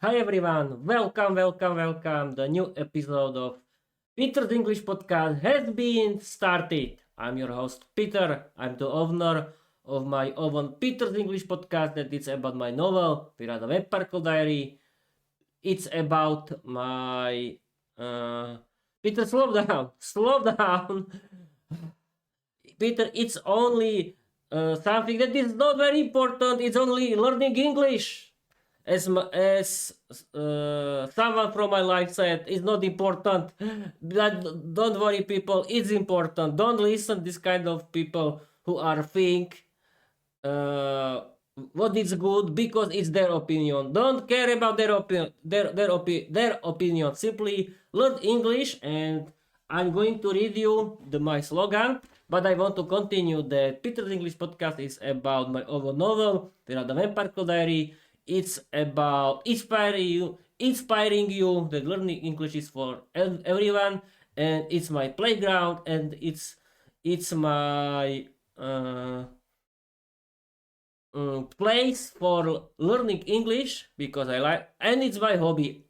Hi everyone, welcome. The new episode of Peter's English podcast has been started. I'm your host Peter. I'm the owner of my own Peter's English podcast that is about my novel, Viera, the Vampire Diary. It's about my Peter, slow down. Peter, it's only something that is not very important. It's only learning English. As someone from my life said, it's not important. But don't worry, people. It's important. Don't listen this kind of people who are think uh, what is good because it's their opinion. Don't care about their opinion. Their opinion. Simply learn English, and I'm going to read you my slogan. But I want to continue that Peter's English podcast is about my own novel, the Vampire Diary. It's about inspiring you that learning English is for everyone, and it's my playground, and it's my place for learning English because I like, and it's my hobby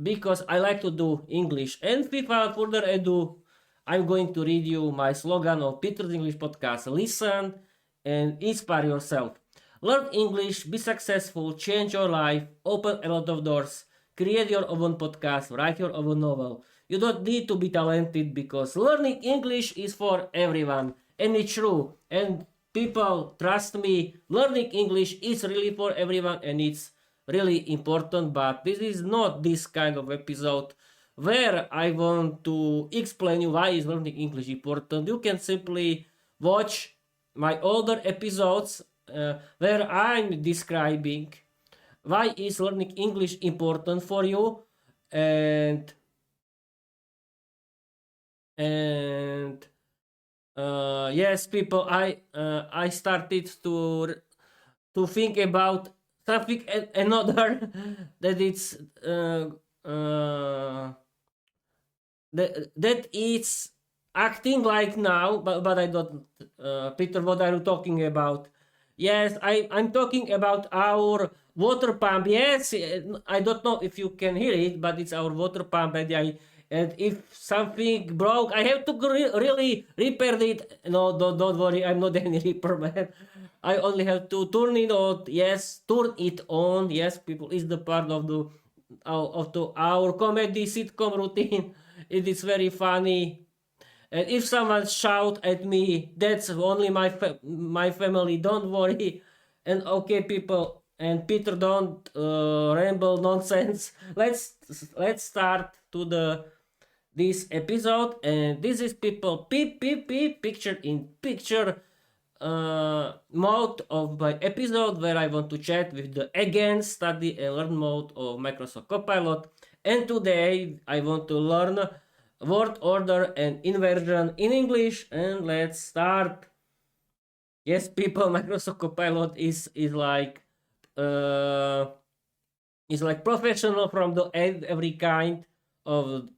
because I like to do English. And without further ado, I'm going to read you my slogan of Peter's English podcast: listen and inspire yourself. Learn English, be successful, change your life, open a lot of doors, create your own podcast, write your own novel. You don't need to be talented because learning English is for everyone. And it's true. And people, trust me, learning English is really for everyone and it's really important. But this is not this kind of episode where I want to explain you why is learning English important. You can simply watch my older episodes where I'm describing why is learning English important for you, and and yes, people, I started to think about something another that it's that it's acting like now, but I don't. Peter, what are you talking about? Yes, I'm talking about our water pump. Yes, I don't know if you can hear it, but it's our water pump, and if something broke, I have to really repair it. No, don't worry, I'm not any repairman. I only have to turn it on. Yes, turn it on. Yes, people, is the part of our comedy sitcom routine. It is very funny. And if someone shout at me, that's only my family. Don't worry. And okay, people. And Peter, don't ramble nonsense. Let's start to this episode. And this is people picture in picture mode of my episode where I want to chat with the again study and learn mode of Microsoft Copilot. And today I want to learn word order and inversion in English. And let's start. Yes, people, Microsoft Copilot uh, is like professional from the every kind of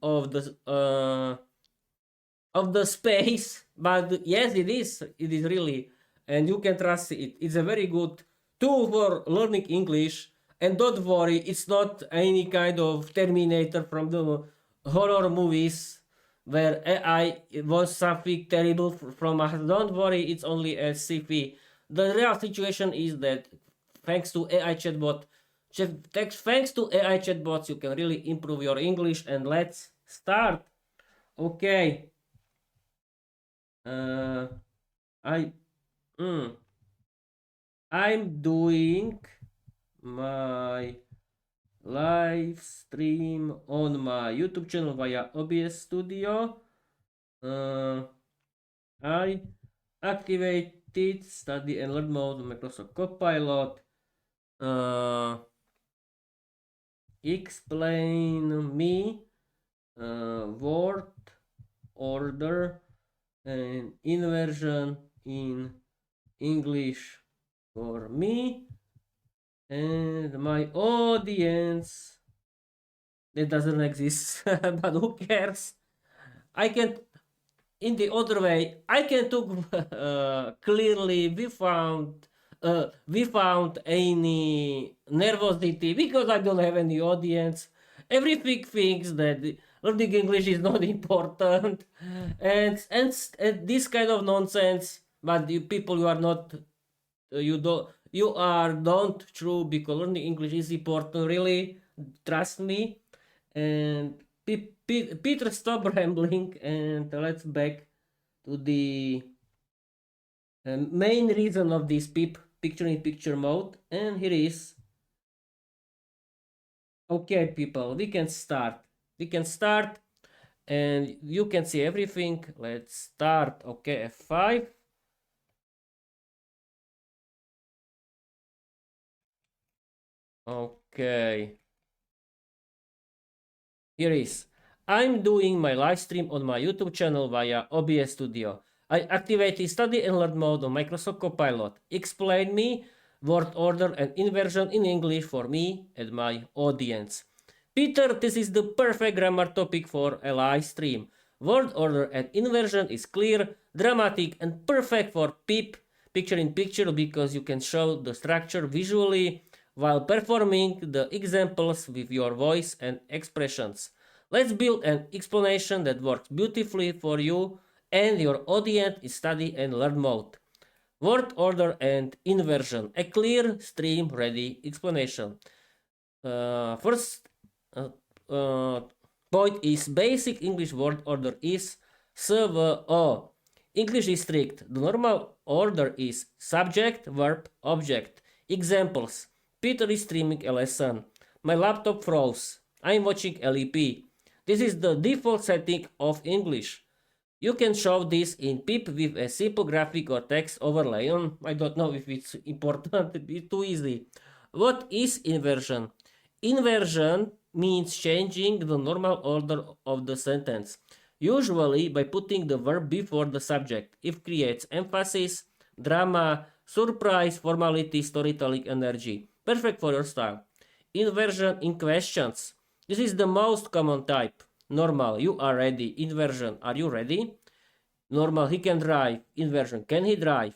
the space. But yes, it is really, and you can trust it. It's a very good tool for learning English. And don't worry, it's not any kind of Terminator from the horror movies where AI was something terrible from us. Don't worry, it's only a sci-fi. The real situation is that thanks to AI chatbot, thanks to AI chatbots, you can really improve your English. And let's start. Okay. Uh, I I'm doing my live stream on my YouTube channel via OBS Studio. I activated study and learn mode Microsoft Copilot. Explain me word order and inversion in English for me and my audience that doesn't exist. But who cares? I can, in the other way, I can talk clearly. We found without any nervosity because I don't have any audience. Everything thinks that learning English is not important, and this kind of nonsense. But you people, you are not, you are don't true because learning English is important. Really, trust me. And Peter, stop rambling and let's back to the main reason of this picture in picture mode. And here is, okay, people, we can start and you can see everything. Let's start. Okay, F5. Okay, here is, I'm doing my live stream on my YouTube channel via OBS Studio. I activated study and learn mode on Microsoft Copilot. Explain me word order and inversion in English for me and my audience. Peter, this is the perfect grammar topic for a live stream. Word order and inversion is clear, dramatic, and perfect for picture in picture because you can show the structure visually while performing the examples with your voice and expressions. Let's build an explanation that works beautifully for you and your audience in study and learn mode. Word order and inversion. A clear, stream ready explanation. First uh, uh, point is basic English word order is SVO. English is strict. The normal order is subject, verb, object. Examples. Peter is streaming a lesson. My laptop froze. I'm watching LEP. This is the default setting of English. You can show this in PIP with a simple graphic or text overlay. I don't know if it's important, it's too easy. What is inversion? Inversion means changing the normal order of the sentence, usually by putting the verb before the subject. It creates emphasis, drama, surprise, formality, storytelling energy. Perfect for your style. Inversion in questions. This is the most common type. Normal, you are ready. Inversion, are you ready? Normal, he can drive. Inversion, can he drive?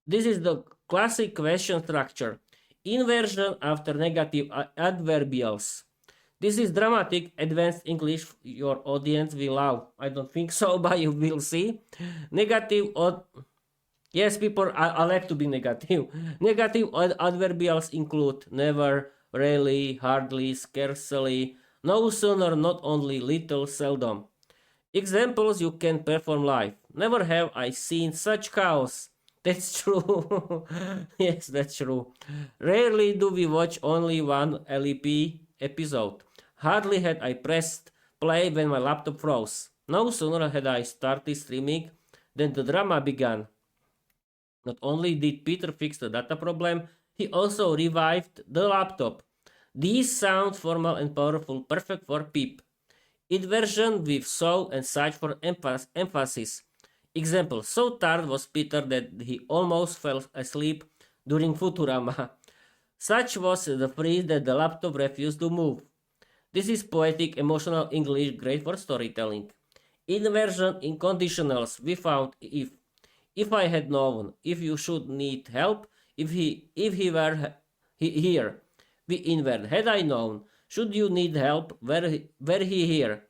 This is the classic question structure. Inversion after negative adverbials. This is dramatic, advanced English your audience will love. I don't think so, but you will see. Negative, yes, people, I like to be negative. Negative adverbials include never, rarely, hardly, scarcely, no sooner, not only, little, seldom. Examples you can perform live. Never have I seen such chaos. That's true. Yes, that's true. Rarely do we watch only one LEP episode. Hardly had I pressed play when my laptop froze. No sooner had I started streaming than the drama began. Not only did Peter fix the data problem, he also revived the laptop. These sound formal and powerful, perfect for PEEP. Inversion with so and such for emphasis. Example, so tired was Peter that he almost fell asleep during Futurama. Such was the freeze that the laptop refused to move. This is poetic, emotional English, great for storytelling. Inversion in conditionals, we found if I had known, if you should need help, if he were here. We invert, had I known, should you need help, were he here.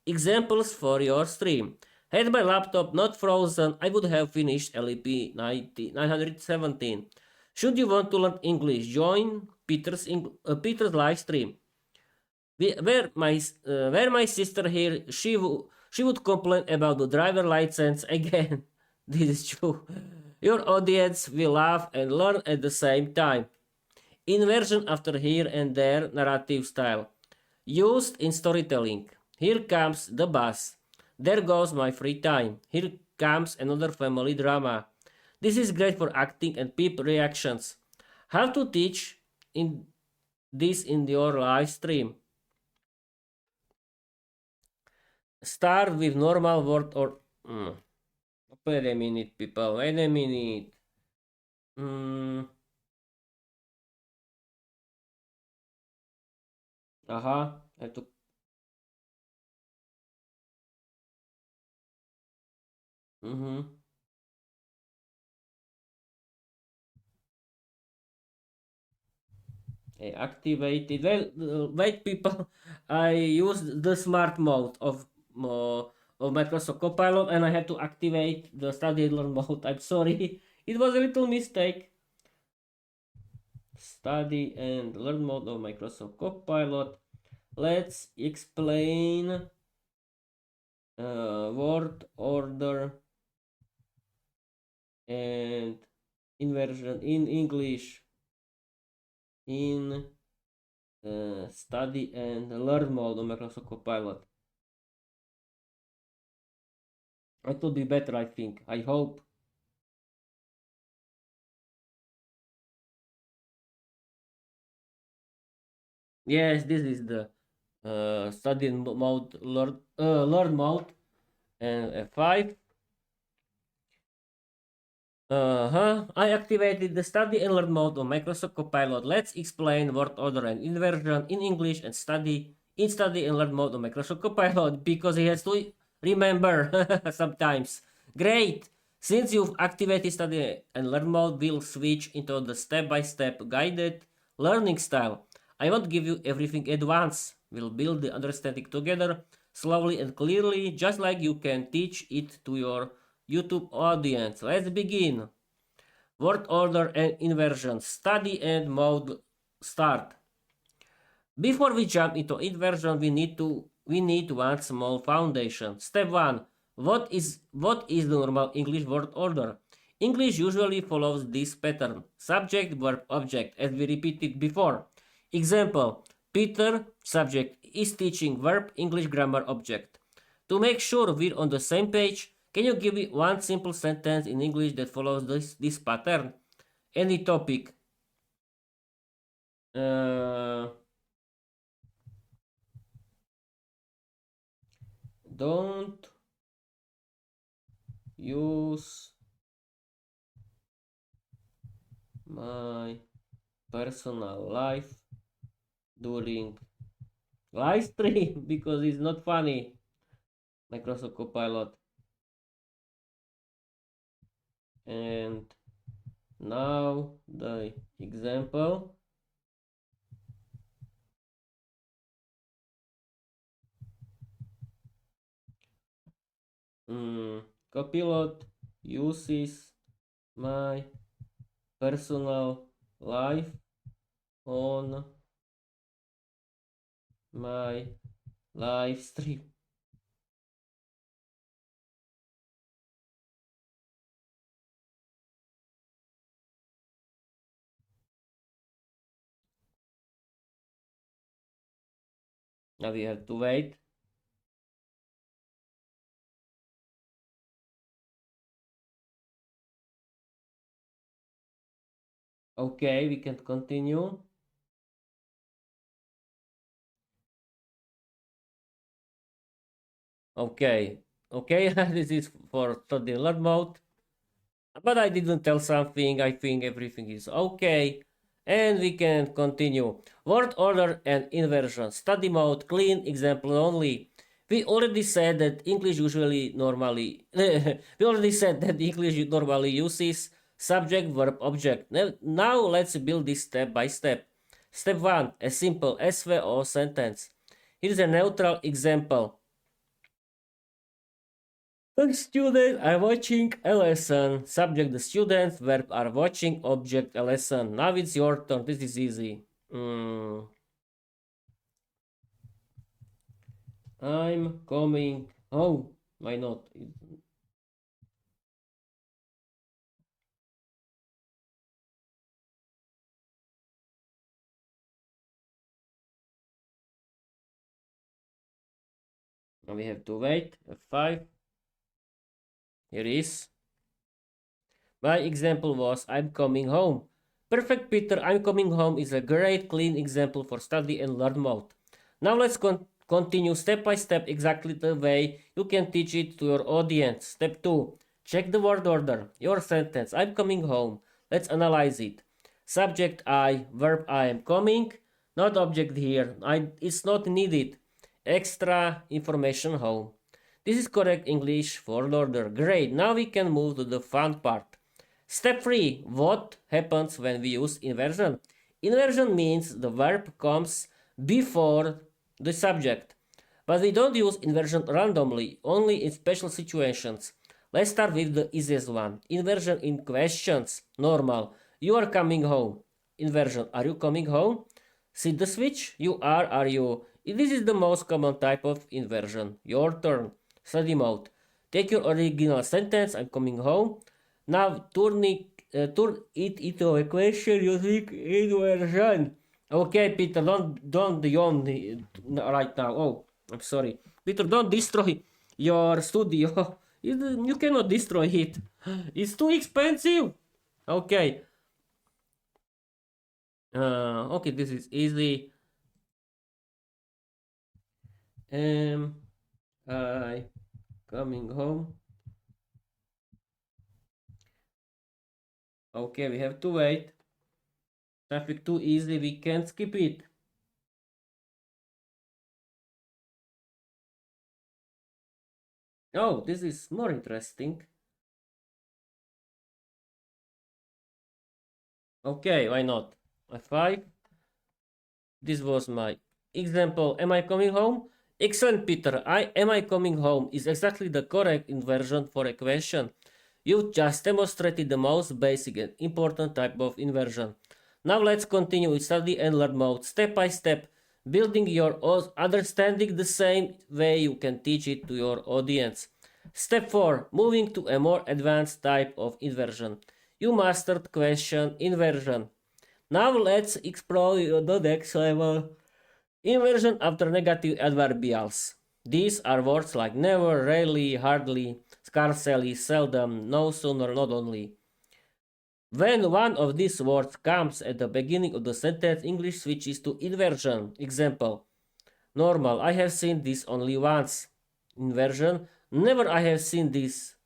Examples for your stream. Had my laptop not frozen, I would have finished LEP 917. Should you want to learn English, join Peter's live stream. Were my sister here, she would complain about the driver license again. This is true. Your audience will laugh and learn at the same time. Inversion after here and there narrative style. Used in storytelling. Here comes the bus. There goes my free time. Here comes another family drama. This is great for acting and people reactions. How to teach in this in your live stream. Start with normal word or... Wait a minute, people. Wait a minute. Aha. I have to... I activated. Well, wait, people. I used the smart mode of Microsoft Copilot, and I had to activate the study and learn mode. I'm sorry. It was a little mistake. Study and learn mode of Microsoft Copilot. Let's explain word order and inversion in English in study and learn mode on Microsoft Copilot. It will be better, I think. I hope. Yes, this is the study mode, learn mode, and F5. I activated the study and learn mode on Microsoft Copilot. Let's explain word order and inversion in English and study and learn mode on Microsoft Copilot because he has to remember sometimes. Great! Since you've activated study and learn mode, we'll switch into the step-by-step guided learning style. I won't give you everything at once. We'll build the understanding together slowly and clearly, just like you can teach it to your YouTube audience. Let's begin. Word order and inversion. Study and mode start. Before we jump into inversion, we need one small foundation. Step 1. What is the normal English word order? English usually follows this pattern. Subject, verb, object, as we repeated before. Example: Peter, subject, is teaching verb, English grammar, object. To make sure we're on the same page, can you give me one simple sentence in English that follows this pattern? Any topic. Uh, don't use my personal life during live stream because it's not funny. Microsoft Copilot. And now the example. Copilot uses my personal life on my live stream. Now we have to wait. Okay, we can continue. Okay, this is for study learn mode. But I didn't tell something. I think everything is okay. And we can continue. Word order and inversion. Study mode, clean example only. We already said that English normally uses subject, verb, object. Now let's build this step by step. Step 1. A simple SVO sentence. Here is a neutral example. The students are watching a lesson. Subject: the students. Verb: are watching. Object: a lesson. Now it's your turn. This is easy. I'm coming home. Why not? Now we have to wait. F5. Here is. My example was I'm coming home. Perfect, Peter. I'm coming home is a great clean example for study and learn mode. Now let's continue step by step exactly the way you can teach it to your audience. Step 2. Check the word order. Your sentence. I'm coming home. Let's analyze it. Subject I, verb I am coming. Not object here. It's not needed. Extra information home. This is correct English word order. Great. Now we can move to the fun part. Step 3. What happens when we use inversion? Inversion means the verb comes before the subject. But we don't use inversion randomly, only in special situations. Let's start with the easiest one. Inversion in questions. Normal. You are coming home. Inversion. Are you coming home? See the switch? You are you? This is the most common type of inversion. Your turn. Study mode. Take your original sentence, I'm coming home. Now turn it into a question using inversion. Okay, Peter, don't yawn right now. Oh, I'm sorry. Peter, don't destroy your studio. You cannot destroy it. It's too expensive. Okay. Okay, this is easy. I coming home. Okay, we have to wait. Traffic too easy, we can't skip it. Oh, this is more interesting. Okay, why not? F5. This was my example. Am I coming home? Excellent, Peter. Am I coming home is exactly the correct inversion for a question. You just demonstrated the most basic and important type of inversion. Now let's continue with study and learn mode step by step, building your understanding the same way you can teach it to your audience. Step 4. Moving to a more advanced type of inversion. You mastered question inversion. Now let's explore the next level. Inversion after negative adverbials. These are words like never, rarely, hardly, scarcely, seldom, no sooner, not only. When one of these words comes at the beginning of the sentence, English switches to inversion. Example: normal, I have seen this only once. Inversion: never, I have seen this.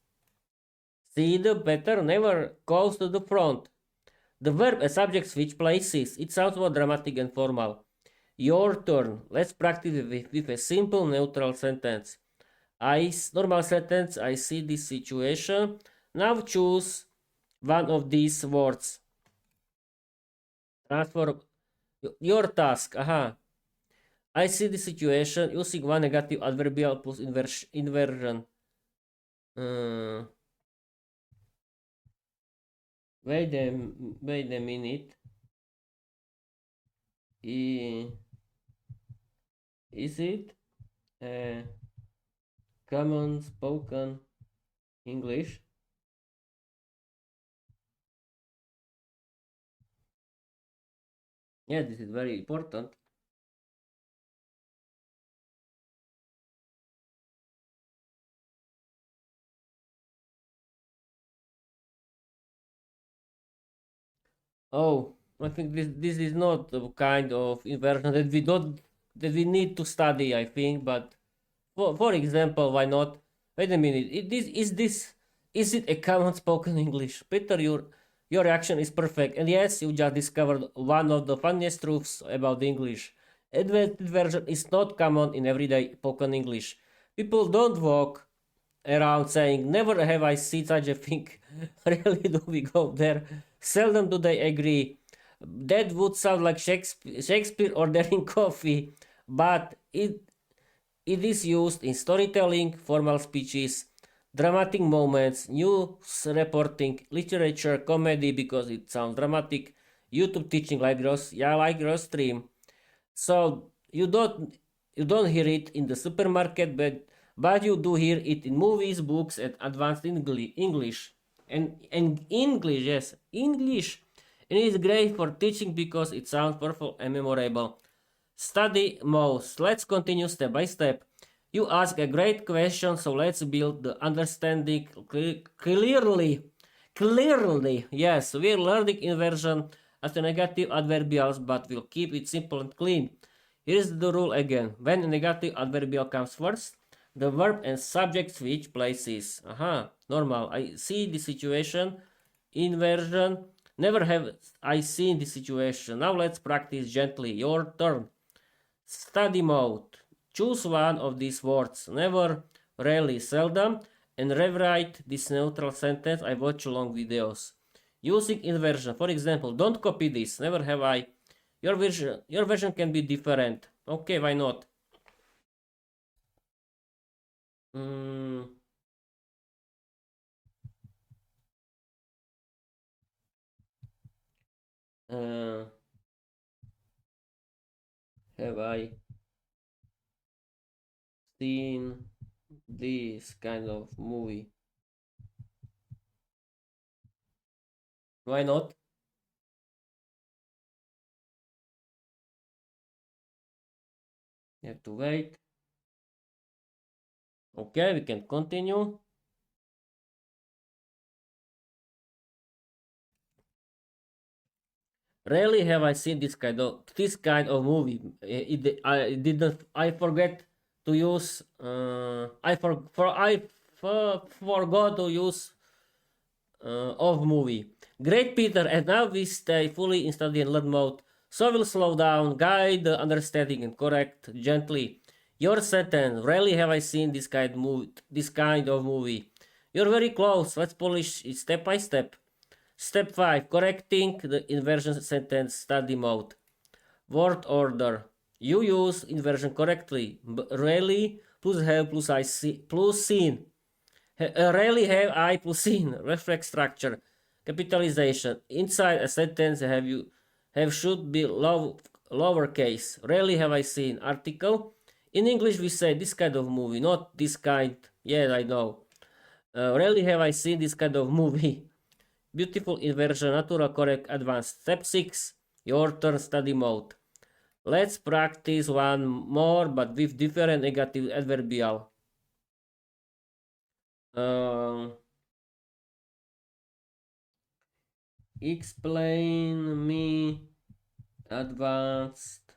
See the better, never goes to the front. The verb and subject switch places. It sounds more dramatic and formal. Your turn. Let's practice with a simple neutral sentence. Normal sentence, I see this situation. Now choose one of these words. Transfer your task. Aha. I see the situation using one negative adverbial plus inversion. Wait a minute. Is it common spoken English? Yeah, this is very important. Oh, I think this is not the kind of inversion that we need to study, I think, but for example, why not? Wait a minute. Is it a common spoken English? Peter, your reaction is perfect. And yes, you just discovered one of the funniest truths about English. Advanced version is not common in everyday spoken English. People don't walk around saying, never have I seen such a thing. Rarely do we go there. Seldom do they agree. That would sound like Shakespeare ordering coffee, but it is used in storytelling, formal speeches, dramatic moments, news reporting, literature, comedy because it sounds dramatic, YouTube teaching like your stream. So you don't hear it in the supermarket, but you do hear it in movies, books, and advanced English. And English, yes, English. And it is great for teaching because it sounds powerful and memorable. Study most. Let's continue step by step. You ask a great question, so let's build the understanding clearly. Clearly, yes, we're learning inversion as a negative adverbials, but we'll keep it simple and clean. Here's the rule again. When a negative adverbial comes first, the verb and subject switch places. Normal. I see the situation. Inversion. Never have I seen the situation. Now let's practice gently. Your turn. Study mode. Choose one of these words. Never, rarely, seldom, and rewrite this neutral sentence. I watch long videos. Using inversion. For example, don't copy this. Never have I Your version can be different. Okay, why not? Mm, uh, have I seen this kind of movie? Why not? You have to wait. Okay, we can continue. Rarely have I seen this kind of movie. I didn't. I forget to use. I forgot to use of movie. Great, Peter, and now we stay fully in study and learn mode. So we'll slow down, guide the understanding, and correct gently. Your sentence. Rarely have I seen this kind of movie. You're very close. Let's polish it step by step. Step 5. Correcting the inversion sentence study mode. Word order. You use inversion correctly. Rarely plus have plus I see plus seen. Rarely have I plus seen. Reflex structure. Capitalization. Inside a sentence have should be lowercase. Rarely have I seen. Article. In English we say this kind of movie, not this kind. Yeah, I know. Rarely have I seen this kind of movie. Beautiful inversion, natural correct, advanced. Step 6. Your turn, study mode. Let's practice one more, but with different negative adverbial. Explain me advanced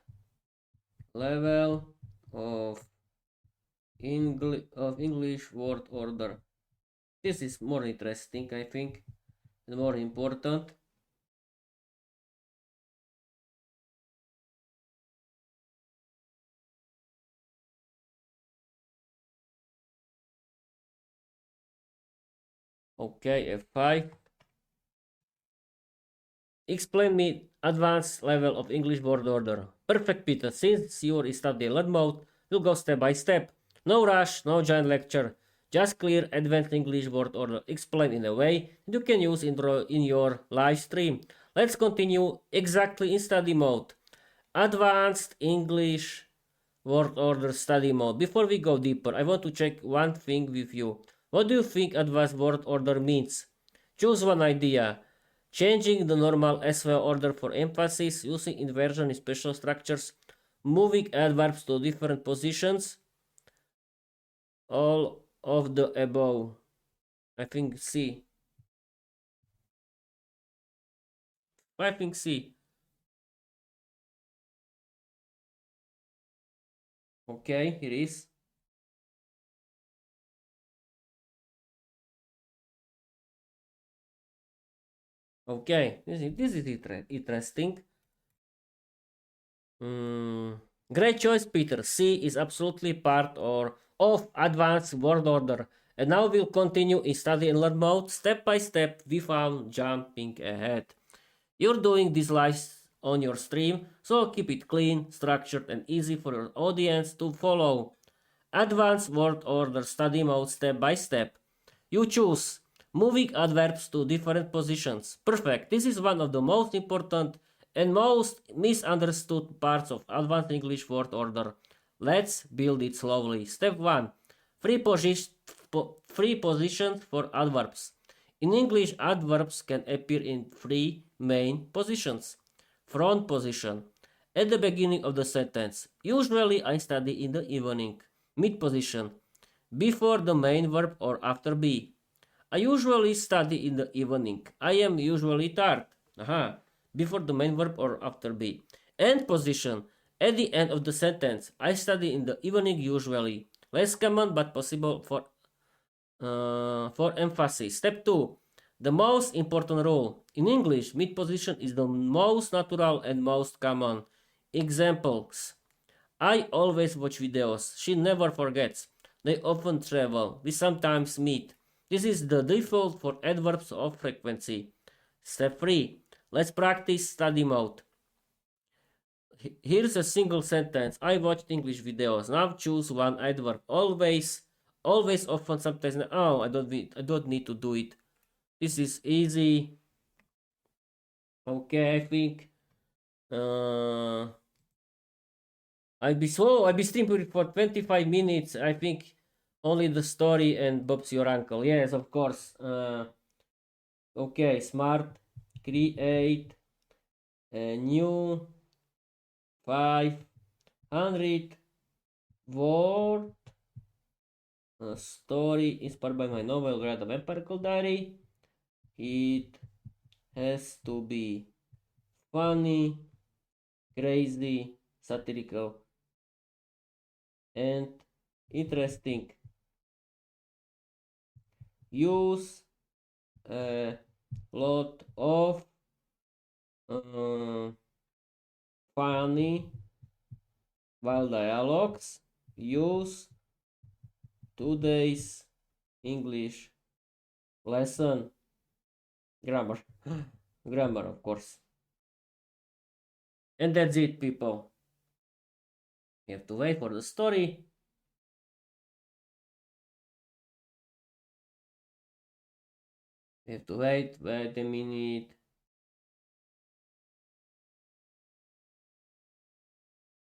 level of English word order. This is more interesting, I think, and more important. Okay, F5. Explain me advanced level of English word order. Perfect, Peter. Since you're in study learn mode, we'll go step by step. No rush, no giant lecture. Just clear advanced English word order explained in a way you can use in your live stream. Let's continue exactly in study mode. Advanced English word order study mode. Before we go deeper, I want to check one thing with you. What do you think advanced word order means? Choose one idea. Changing the normal SVO order for emphasis, using inversion in special structures, moving adverbs to different positions, all of the above. I think C. I think C. Okay, here is. Okay, this is interesting. Great choice, Peter. C is absolutely part of advanced word order. And now we'll continue in study and learn mode, step by step, without jumping ahead. You're doing this live on your stream, so keep it clean, structured, and easy for your audience to follow. Advanced word order study mode step by step. You choose moving adverbs to different positions. Perfect. This is one of the most important and most misunderstood parts of advanced English word order. Let's build it slowly. Step 1. Free positions for adverbs. In English, adverbs can appear in three main positions. Front position. At the beginning of the sentence. Usually I study in the evening. Mid position. Before the main verb or after be. I usually study in the evening. I am usually tired. Before the main verb or after be. End position. At the end of the sentence. I study in the evening usually. Less common but possible for emphasis. Step 2. The most important rule. In English, mid position is the most natural and most common. Examples. I always watch videos. She never forgets. They often travel. We sometimes meet. This is the default for adverbs of frequency. Step 3. Let's practice study mode. Here's a single sentence. I watched English videos. Now choose one adverb. Always, always, often, sometimes. Oh, I don't need to do it. This is easy. Okay, I think. I'll be streaming for 25 minutes. I think only the story and Bob's your uncle. Yes, of course. Okay, smart. Create a new 500 word story inspired by my novel Viera the Vampire Diary. It has to be funny, crazy, satirical, and interesting. Use a lot of funny wild dialogues. Use today's English lesson. Grammar. Grammar, of course. And that's it, people. You have to wait for the story. You have to wait a minute.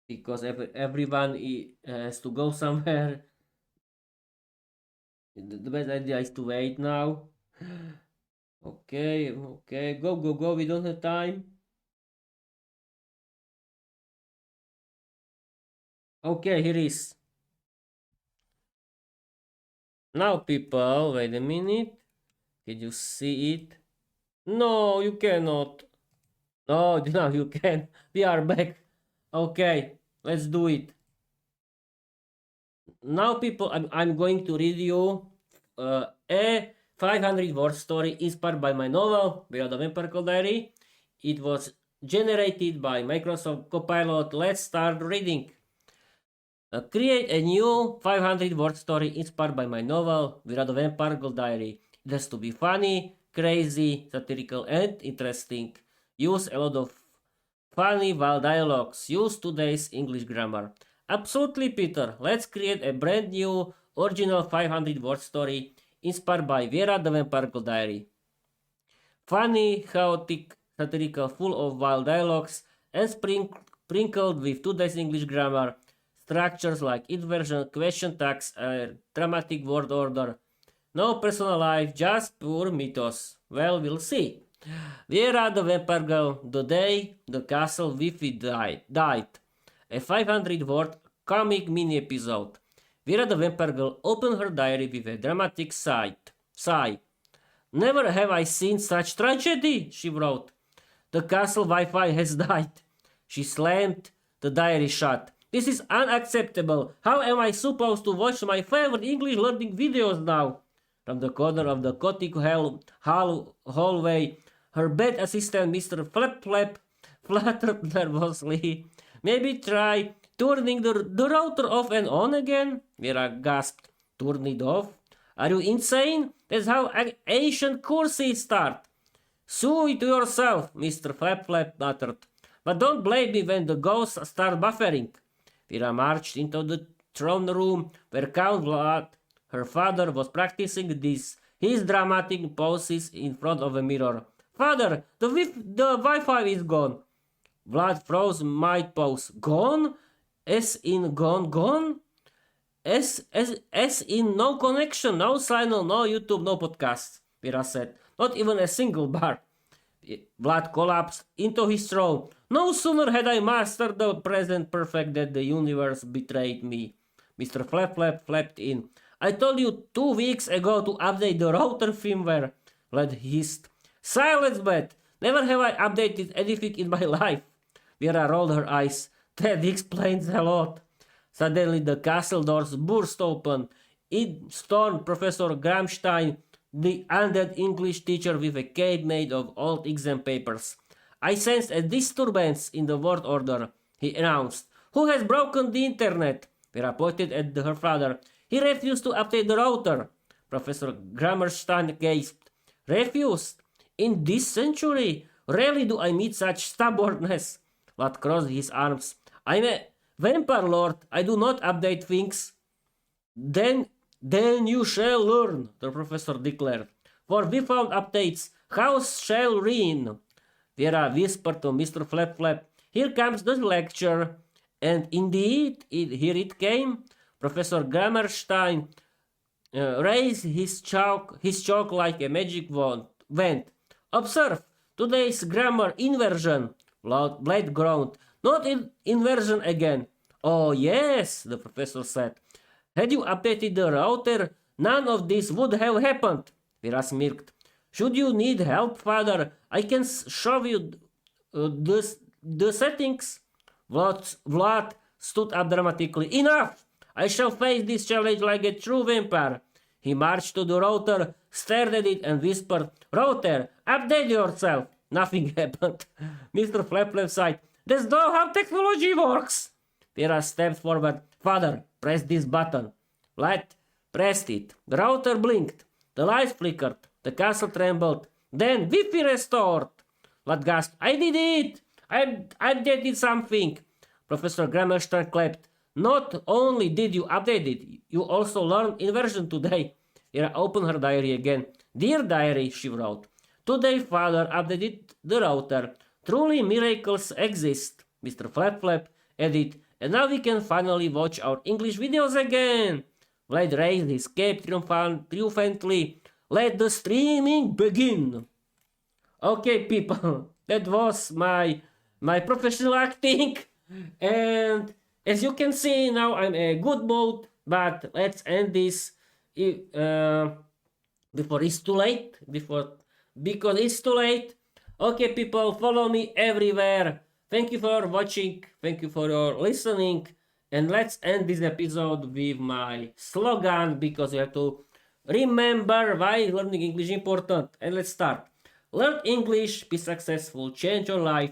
Because everyone has to go somewhere. The best idea is to wait now. Okay, go, we don't have time. Okay, here is. Now, people, wait a minute. Can you see it? No, you cannot. Oh, now you can. We are back. Okay, let's do it. Now, people, I'm going to read you a 500 word story inspired by my novel, Viera the Vampire Diary. It was generated by Microsoft Copilot. Let's start reading. Create a new 500 word story inspired by my novel, Viera the Vampire Diary. It has to be funny, crazy, satirical, and interesting. Use a lot of funny wild dialogues. Use today's English grammar. Absolutely, Peter. Let's create a brand new, original 500 word story inspired by Viera the Vampire Diary. Funny, chaotic, satirical, full of wild dialogues, and sprinkled with today's English grammar. Structures like inversion, question tags, dramatic word order. No personal life, just pure mythos. Well, we'll see. Viera the Vampire Girl, the day the castle Wi-Fi died. A 500 word comic mini episode. Viera the Vampire Girl opened her diary with a dramatic sigh. Never have I seen such tragedy, she wrote. The castle Wi-Fi has died. She slammed the diary shut. This is unacceptable. How am I supposed to watch my favorite English learning videos now? From the corner of the gothic hallway, her bed assistant, Mr. Flap, fluttered nervously. Maybe try turning the router off and on again? Viera gasped. Turn it off? Are you insane? That's how ancient courses start. Sue it to yourself, Mr. Flap muttered. But don't blame me when the ghosts start buffering. Viera marched into the throne room where Count Vlad, her father, was practicing his dramatic poses in front of a mirror. Father, the Wi-Fi is gone. Vlad froze mid-pose. Gone? As in gone? As in no connection, no signal, no YouTube, no podcast, Viera said. Not even a single bar. Vlad collapsed into his throne. No sooner had I mastered the present perfect than the universe betrayed me. Mr. Flap flapped in. I told you 2 weeks ago to update the router firmware. Vlad hissed. Silence, Beth! Never have I updated anything in my life. Viera rolled her eyes. That explains a lot. Suddenly the castle doors burst open. In stormed Professor Gramstein, the undead English teacher with a cape made of old exam papers. I sensed a disturbance in the word order, he announced. Who has broken the internet? Viera pointed at her father. He refused to update the router. Professor Grammerstein gasped. Refused? In this century? Rarely do I meet such stubbornness. Vlad crossed his arms. I'm a vampire lord. I do not update things. Then you shall learn, the professor declared. For we found updates. House shall reign. Viera whispered to Mr. Flap. Here comes the lecture. And indeed, here it came. Professor Grammerstein raised his chalk like a magic wand. Observe, today's grammar inversion. Blade groaned. Not inversion again. Oh yes, the professor said. Had you updated the router, none of this would have happened. Viera smirked. Should you need help, father, I can show you the settings. Vlad stood up dramatically. Enough! I shall face this challenge like a true vampire. He marched to the router, stared at it, and whispered, Router, update yourself. Nothing happened. Mr. Flap sighed. That's not how technology works. Viera stepped forward. Father, press this button. Vlad pressed it. The router blinked. The lights flickered. The castle trembled. Then Wi-Fi restored. Vlad gasped. I did it! I did something. Professor Grammerstein clapped. Not only did you update it, you also learned inversion today. Viera opened her diary again. Dear diary, she wrote. Today father updated the router. Truly miracles exist. Mr. Flap added. And now we can finally watch our English videos again. Vlad raised his cape triumphantly. Let the streaming begin. Okay, people, that was my professional acting. And as you can see, now I'm in a good mood. But let's end this before it's too late. Because it's too late. Okay, people, follow me everywhere. Thank you for watching. Thank you for your listening. And let's end this episode with my slogan, because you have to remember why learning English is important. And let's start. Learn English, be successful, change your life,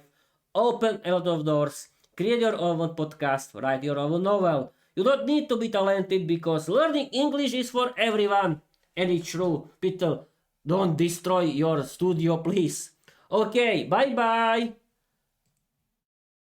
open a lot of doors, create your own podcast, write your own novel. You don't need to be talented, because learning English is for everyone. And it's true. People, don't destroy your studio, please. Okay, bye-bye.